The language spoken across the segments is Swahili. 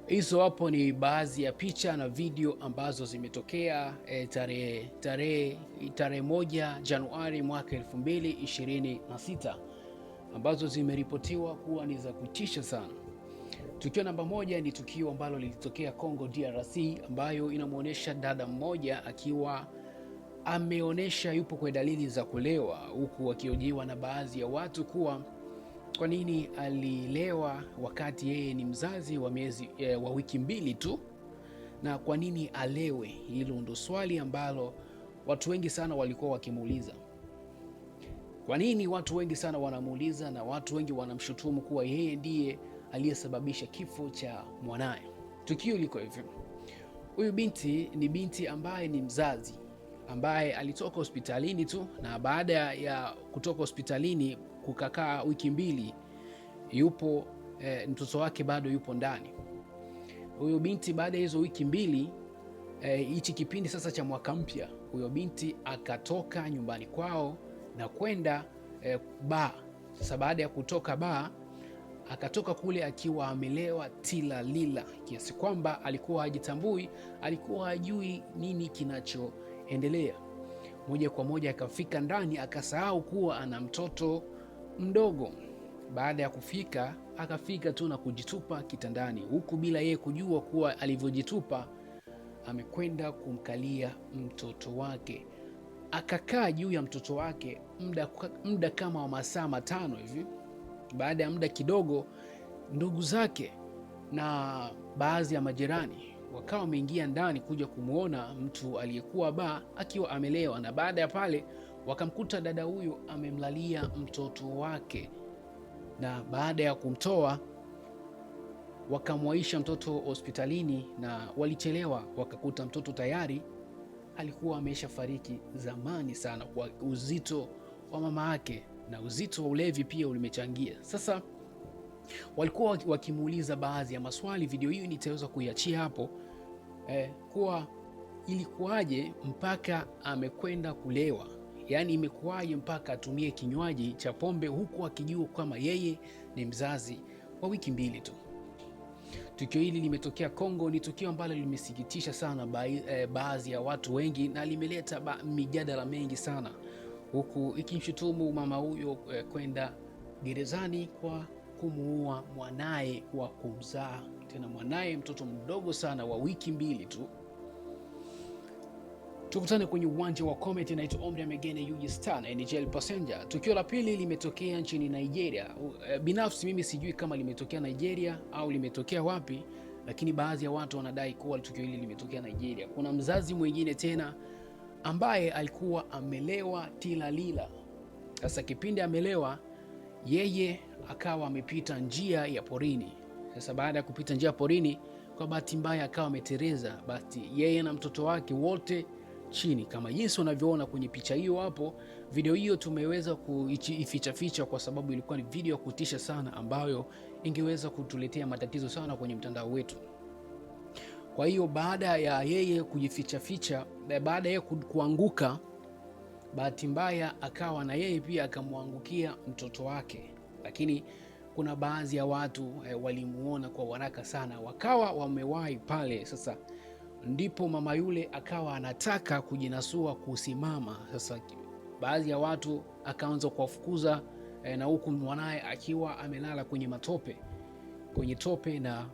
Hizo hapo ni baadhi ya picha na video ambazo zimetokea tarehe 1 Januari mwaka 2026 ambazo zimeripotiwa kuwa ni za kutisha sana. Tukio namba moja ni tukio ambalo lilitokea Congo DRC, ambayo inamuonesha dada mmoja akiwa ameonesha yupo kwa dalili za kulewa, huku akiojiwa na baadhi ya watu kuwa kwa nini alilewa wakati yeye ni mzazi wa wiki mbili tu, na kwa nini alewe? Hilo ndo swali ambalo watu wengi sana walikuwa wakimuuliza. Kwa nini watu wengi sana wanamuuliza, na watu wengi wanamshutumu kuwa yeye ndiye aliyesababisha kifo cha mwanaye. Tukio liko hivyo. Huyu binti ni binti ambaye ni mzazi ambaye alitoka hospitalini tu, na baada ya kutoka hospitalini kukakaa wiki mbili, yupo mtoto wake bado yupo ndani. Huyo binti baada ya hizo wiki mbili, hichi kipindi sasa cha mwaka mpya, huyo binti akatoka nyumbani kwao na kwenda baa. Sasa baada ya kutoka baa, akatoka kule akiwa amelewa tilalila, kiasi kwamba alikuwa hajitambui, alikuwa hajui nini kinachoendelea. Moja kwa moja akafika ndani, akasahau kuwa ana mtoto mdogo. Baada ya kufika, akafika tu na kujitupa kitandani, huku bila yeye kujua kuwa alivyojitupa amekwenda kumkalia mtoto wake. Akakaa juu ya mtoto wake muda kama wa masaa 5 hivi. Baada ya muda kidogo, ndugu zake na baadhi ya majirani wakawa wameingia ndani kuja kumwona mtu aliyekuwa baa akiwa amelewa, na baada ya pale wakamkuta dada huyo amemlalia mtoto wake, na baada ya kumtoa wakamwaisha mtoto hospitalini, na walichelewa, wakakuta mtoto tayari alikuwa ameshafariki zamani sana, kwa uzito wa mama yake, na uzito wa ulevi pia ulimechangia. Sasa walikuwa wakimuuliza baadhi ya maswali. Video hiyo nitaweza kuiachia hapo, kuwa ilikuwaje mpaka amekwenda kulewa, yaani imekuwaje mpaka atumie kinywaji cha pombe huku akijua kama yeye ni mzazi wa wiki mbili tu. Tukio hili limetokea Kongo, ni tukio ambalo limesikitisha sana baadhi ya watu wengi, na limeleta mijadala mengi sana, huku ikimshutumu mama huyo kwenda gerezani kwa kumuua mwanaye wa kumzaa, tena mwanaye mtoto mdogo sana wa wiki mbili tu. Tukutane kwenye uwanja wa Comedy. Naitwa Omri Amegene UG Star na NGL Passenger. Tukio la pili limetokea nchini Nigeria. Binafsi mimi sijui kama limetokea Nigeria au limetokea wapi, lakini baadhi ya watu wanadai kuwa tukio hili limetokea Nigeria. Kuna mzazi mwingine tena ambaye alikuwa amelewa tilalila. Sasa kipindi amelewa, yeye akawa amepita njia ya porini. Sasa baada ya kupita njia ya porini, kwa bahati mbaya akawa ametereza, basi yeye na mtoto wake wote chini, kama jinsi unavyoona kwenye picha hiyo hapo. Video hiyo tumeweza kuificha kwa sababu ilikuwa ni video ya kutisha sana, ambayo ingeweza kutuletea matatizo sana kwenye mtandao wetu. Kwa hiyo baada ya yeye kujificha, baada ya kuanguka, bahati mbaya akawa na yeye pia akamwangukia mtoto wake, lakini kuna baadhi ya watu walimuona kwa haraka sana, wakawa wamewahi pale. Sasa ndipo mama yule akawa anataka kujinasua kusimama. Sasa baadhi ya watu akaanza kuwafukuza, na huku mwanaye akiwa amelala kwenye tope na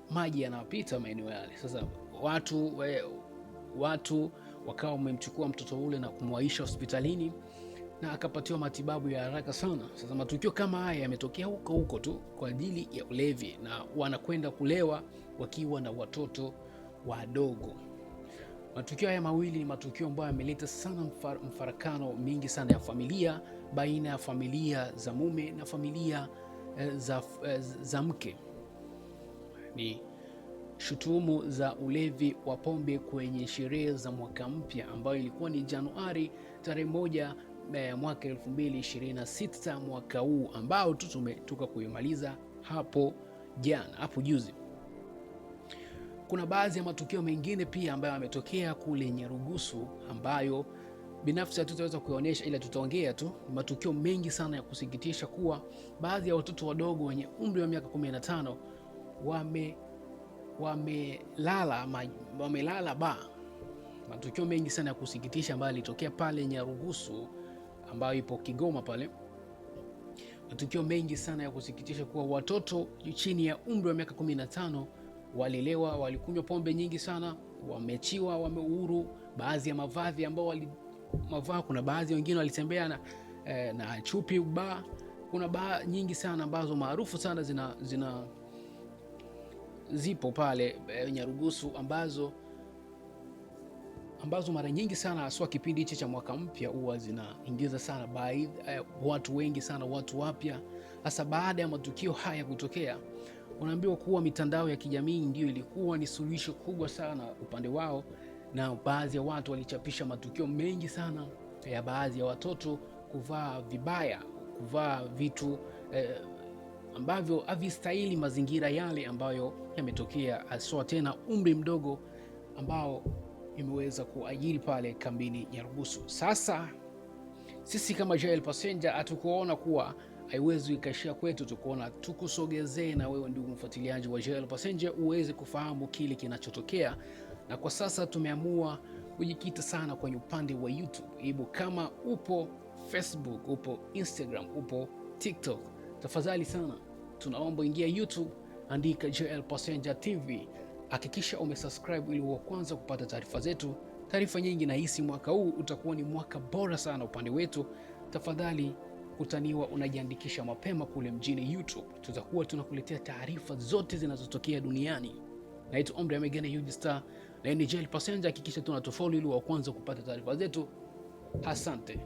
maji yanapita maeneo yale. Sasa watu wakawa wamemchukua mtoto ule na kumwaisha hospitalini, na akapatiwa matibabu ya haraka sana. Sasa matukio kama haya yametokea huko tu kwa ajili ya ulevi, na wanakwenda kulewa wakiwa na watoto wadogo. Matukio haya mawili ni matukio ambayo yameleta sana mfarakano mingi sana ya familia, baina ya familia za mume na familia za mke. Ni shutumu za ulevi wa pombe kwenye sherehe za mwaka mpya, ambayo ilikuwa ni Januari tarehe 1 mwaka 2026, mwaka huu ambao tumetoka kuimaliza hapo juzi. Kuna baadhi ya matukio mengine pia ambayo yametokea kule Nyarugusu, ambayo binafsi hatutaweza kuyaonesha, ila tutaongea tu. Matukio mengi sana ya kusikitisha, kuwa baadhi ya watoto wadogo wenye umri wa miaka 15 wamelala ba. Matukio mengi sana ya kusikitisha ambayo yalitokea pale Nyarugusu ambayo ipo Kigoma pale. Matukio mengi sana ya kusikitisha kuwa watoto chini ya umri wa miaka 15 walilewa, walikunywa pombe nyingi sana, wameachiwa, wamehuru. Baadhi ya mavazi ambao kuna baadhi wengine walitembea na chupi ba. Kuna baa nyingi sana ambazo maarufu sana zipo pale Nyarugusu ambazo mara nyingi sana haswa kipindi hichi cha mwaka mpya huwa zinaingiza sana watu wengi sana, watu wapya. Hasa baada ya matukio haya kutokea, unaambiwa kuwa mitandao ya kijamii ndio ilikuwa ni suluhisho kubwa sana upande wao, na baadhi ya watu walichapisha matukio mengi sana ya baadhi ya watoto kuvaa vibaya, kuvaa vitu ambavyo havistahili mazingira yale ambayo yametokea, haswa tena umri mdogo ambao imeweza kuajiri pale kambini Nyarugusu. Sasa sisi kama JL Passenger hatukuona kuwa haiwezi ikaishia kwetu, tukuona tukusogezee na wewe ndugu mfuatiliaji wa JL Passenger uweze kufahamu kile kinachotokea. Na kwa sasa tumeamua kujikita sana kwenye upande wa YouTube. Hebu kama upo Facebook, upo Instagram, upo TikTok, tafadhali sana tunaomba ingia YouTube, andika JL Passenger TV. Hakikisha umesubscribe ili uwe kwanza kupata taarifa zetu, taarifa nyingi. Na hisi mwaka huu utakuwa ni mwaka bora sana upande wetu. Tafadhali kutaniwa unajiandikisha mapema kule mjini YouTube. Tutakuwa tunakuletea taarifa zote zinazotokea duniani. Naitwa Omri Amegene Huge Star na ni JL Passenger. Hakikisha tunatufollow ili uwe kwanza kupata taarifa zetu. Asante.